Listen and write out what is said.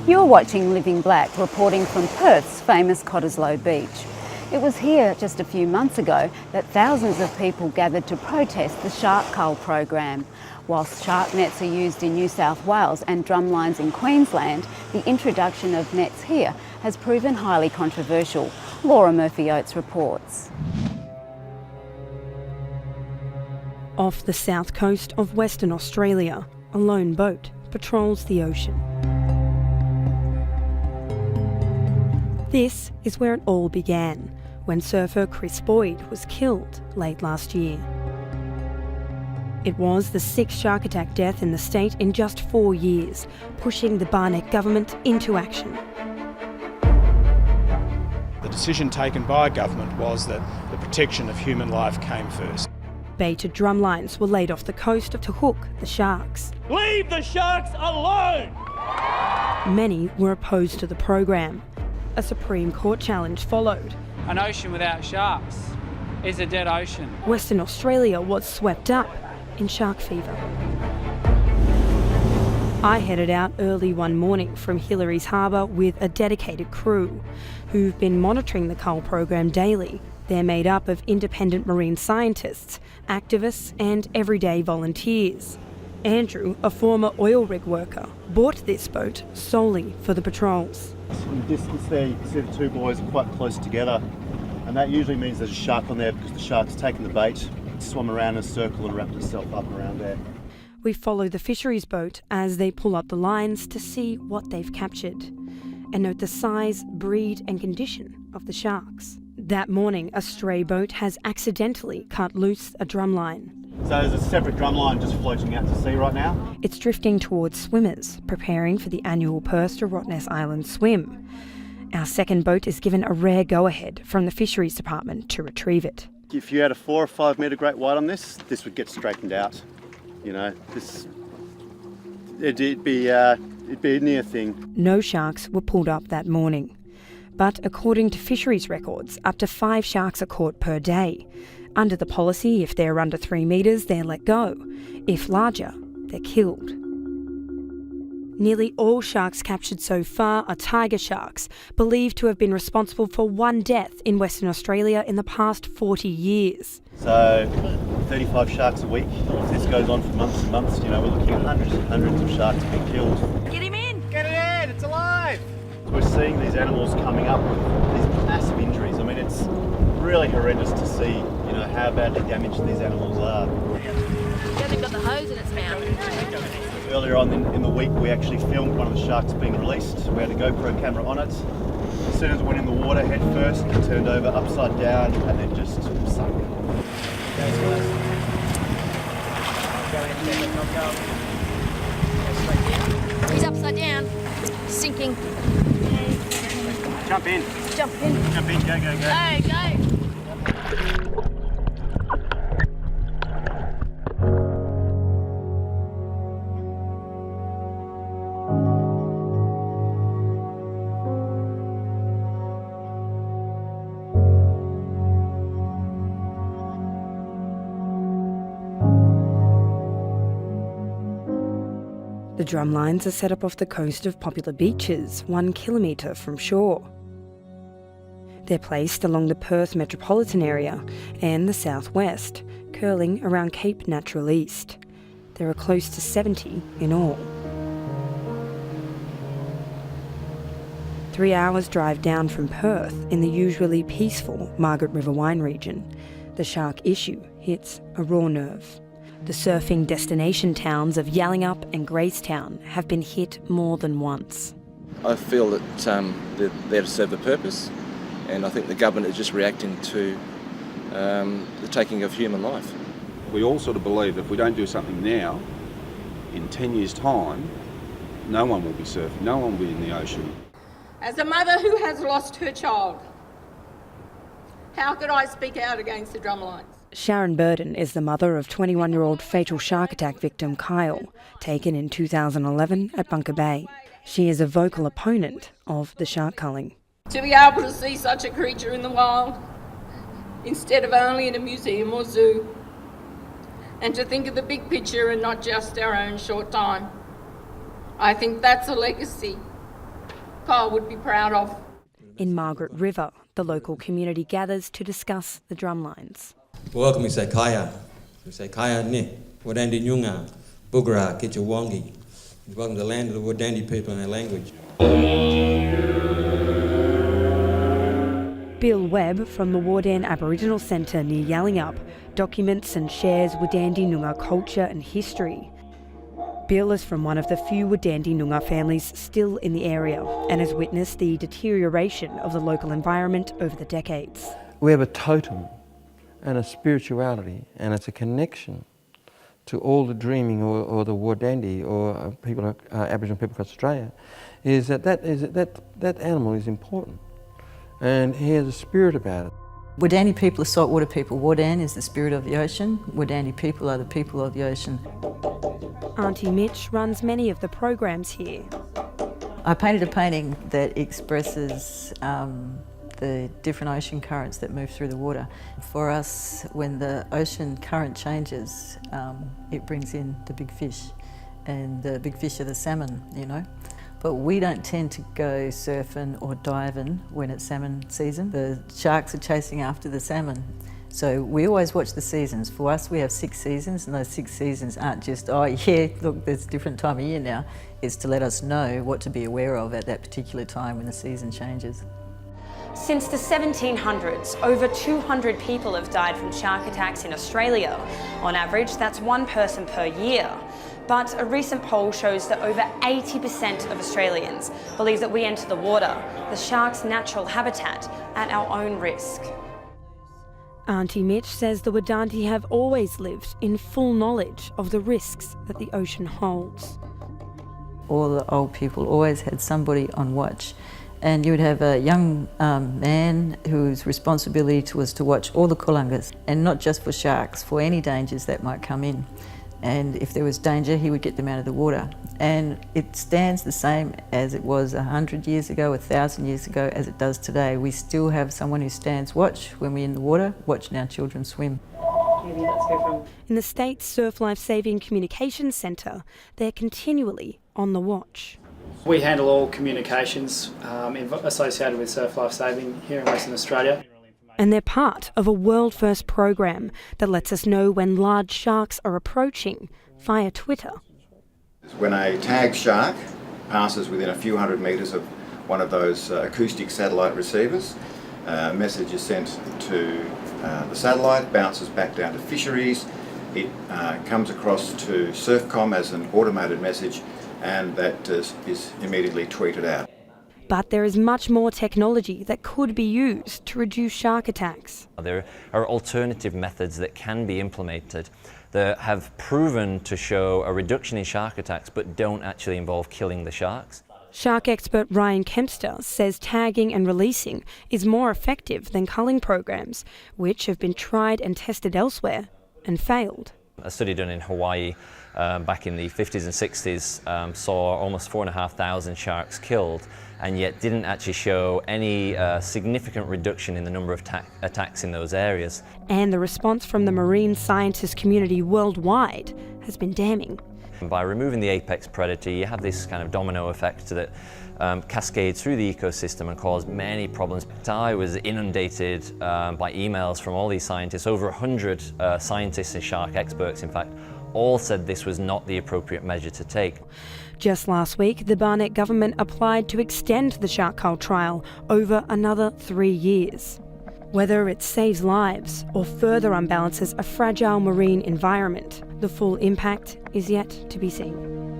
You're watching Living Black, reporting from Perth's famous Cottesloe Beach. It was here just a few months ago that thousands of people gathered to protest the shark cull program. Whilst shark nets are used in New South Wales and drumlines in Queensland, the introduction of nets here has proven highly controversial. Laura Murphy-Oates reports. Off the south coast of Western Australia, a lone boat patrols the ocean. This is where it all began, when surfer Chris Boyd was killed late last year. It was the sixth shark attack death in the state in just 4 years, pushing the Barnett government into action. The decision taken by government was that the protection of human life came first. Baited drumlines were laid off the coast to hook the sharks. Leave the sharks alone! Many were opposed to the program. A Supreme Court challenge followed. An ocean without sharks is a dead ocean. Western Australia was swept up in shark fever. I headed out early one morning from Hillary's Harbour with a dedicated crew who've been monitoring the Cull program daily. They're made up of independent marine scientists, activists and everyday volunteers. Andrew, a former oil rig worker, bought this boat solely for the patrols. In the distance there you can see the two boys are quite close together, and that usually means there's a shark on there because the shark's taken the bait, swum around in a circle and wrapped itself up around there. We follow the fisheries boat as they pull up the lines to see what they've captured and note the size, breed and condition of the sharks. That morning, a stray boat has accidentally cut loose a drumline. So there's a separate drumline just floating out to sea right now. It's drifting towards swimmers, preparing for the annual Perth to Rottnest Island swim. Our second boat is given a rare go-ahead from the Fisheries Department to retrieve it. If you had a 4 or 5 metre great white on this would get straightened out. You know, it'd be a near thing. No sharks were pulled up that morning. But according to fisheries records, up to 5 sharks are caught per day. Under the policy, if they're under 3 metres, they're let go. If larger, they're killed. Nearly all sharks captured so far are tiger sharks, believed to have been responsible for 1 death in Western Australia in the past 40 years. So 35 sharks a week. If this goes on for months and months, you know, we're looking at hundreds and hundreds of sharks being killed. Get him in! Get it in! It's alive! We're seeing these animals coming up with these massive injuries. I mean, it's really horrendous to see, you know, how badly damaged these animals are. It hasn't got the hose in its mouth. Earlier on in the week, we actually filmed one of the sharks being released. We had a GoPro camera on it. As soon as it went in the water head first, it turned over upside down and then just sunk. He's upside down, sinking. Jump in. Jump in. Jump in, go, go, go. Go, go. The drumlines are set up off the coast of popular beaches, 1 kilometre from shore. They're placed along the Perth metropolitan area and the southwest, curling around Cape Natural East. There are close to 70 in all. 3 hours drive down from Perth in the usually peaceful Margaret River wine region, the shark issue hits a raw nerve. The surfing destination towns of Yallingup and Gracetown have been hit more than once. I feel that they're there to serve a purpose, and I think the government is just reacting to the taking of human life. We all sort of believe if we don't do something now, in 10 years' time, no one will be surfing, no one will be in the ocean. As a mother who has lost her child, how could I speak out against the drumlines? Sharon Burden is the mother of 21-year-old fatal shark attack victim Cull, taken in 2011 at Bunker Bay. She is a vocal opponent of the shark culling. To be able to see such a creature in the wild, instead of only in a museum or zoo, and to think of the big picture and not just our own short time. I think that's a legacy Cull would be proud of. In Margaret River, the local community gathers to discuss the drumlines. Welcome, we say kaya. We say kaya ne, Wadandi Nyunga, Bugra, Kitchawangi. Welcome to the land of the Wadandi people and their language. Bill Webb from the Wardan Aboriginal Centre near Yallingup documents and shares Wadandi Noongar culture and history. Bill is from one of the few Wadandi Noongar families still in the area and has witnessed the deterioration of the local environment over the decades. We have a totem and a spirituality, and it's a connection to all the dreaming or the Wadandi or people, Aboriginal people across Australia, is that animal is important, and he has a spirit about it. Wadandi people are saltwater people. Wardan is the spirit of the ocean. Wadandi people are the people of the ocean. Auntie Mitch runs many of the programs here. I painted a painting that expresses the different ocean currents that move through the water. For us, when the ocean current changes, it brings in the big fish, and the big fish are the salmon, you know. But we don't tend to go surfing or diving when it's salmon season. The sharks are chasing after the salmon. So we always watch the seasons. For us, we have 6 seasons, and those 6 seasons aren't just, oh yeah, look, there's a different time of year now. It's to let us know what to be aware of at that particular time when the season changes. Since the 1700s, over 200 people have died from shark attacks in Australia. On average, that's 1 person per year. But a recent poll shows that over 80% of Australians believe that we enter the water, the shark's natural habitat, at our own risk. Auntie Mitch says the Wadandi have always lived in full knowledge of the risks that the ocean holds. All the old people always had somebody on watch, and you would have a young man whose responsibility was to watch all the kulungas, and not just for sharks, for any dangers that might come in. And if there was danger, he would get them out of the water. And it stands the same as it was 100 years ago, 1,000 years ago, as it does today. We still have someone who stands watch when we're in the water, watching our children swim. In the state's Surf Life Saving Communications Centre, they're continually on the watch. We handle all communications associated with surf life saving here in Western Australia. And they're part of a world-first program that lets us know when large sharks are approaching via Twitter. When a tagged shark passes within a few hundred metres of one of those acoustic satellite receivers, a message is sent to the satellite, bounces back down to fisheries, it comes across to Surfcom as an automated message, and that is immediately tweeted out. But there is much more technology that could be used to reduce shark attacks. There are alternative methods that can be implemented that have proven to show a reduction in shark attacks but don't actually involve killing the sharks. Shark expert Ryan Kempster says tagging and releasing is more effective than culling programs, which have been tried and tested elsewhere and failed. A study done in Hawaii back in the 50s and 60s saw almost 4,500 sharks killed, and yet didn't actually show any significant reduction in the number of attacks in those areas. And the response from the marine scientist community worldwide has been damning. By removing the apex predator, you have this kind of domino effect that cascades through the ecosystem and cause many problems. I was inundated by emails from all these scientists. Over 100 scientists and shark experts, in fact, all said this was not the appropriate measure to take. Just last week, the Barnett government applied to extend the shark cull trial over another 3 years. Whether it saves lives or further unbalances a fragile marine environment, the full impact is yet to be seen.